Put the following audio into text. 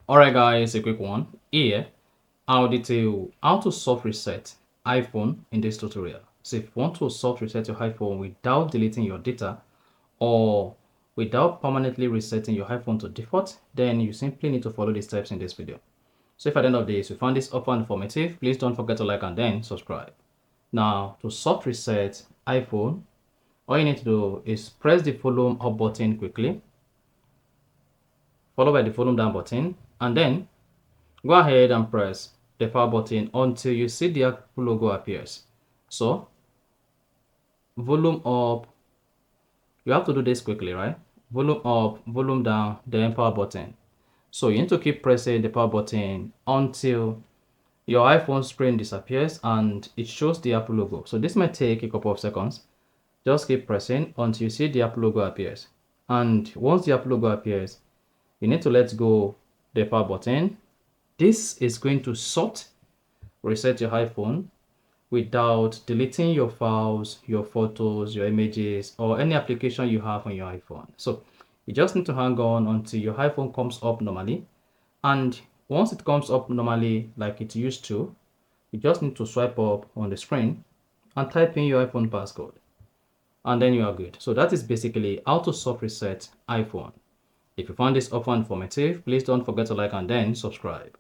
Alright guys, a quick one. Here, I'll detail how to soft reset iPhone in this tutorial. So if you want to soft reset your iPhone without deleting your data or without permanently resetting your iPhone to default, then you simply need to follow these steps in this video. So if at the end of this you found this offer informative, please don't forget to like and then subscribe. Now, to soft reset iPhone, all you need to do is press the volume up button quickly, followed by the volume down button, and then go ahead and press the power button until you see the Apple logo appears. So, volume up, you have to do this quickly, right? Volume up, volume down, then power button. So you need to keep pressing the power button until your iPhone screen disappears and it shows the Apple logo. So this might take a couple of seconds. Just keep pressing until you see the Apple logo appears. And once the Apple logo appears, you need to let go the power button. This is going to reset your iPhone without deleting your files, your photos, your images, or any application you have on your iPhone. So you just need to hang on until your iPhone comes up normally. And once it comes up normally like it used to, you just need to swipe up on the screen and type in your iPhone passcode. And then you are good. So that is basically how to soft reset iPhone. If you found this offer informative, please don't forget to like and then subscribe.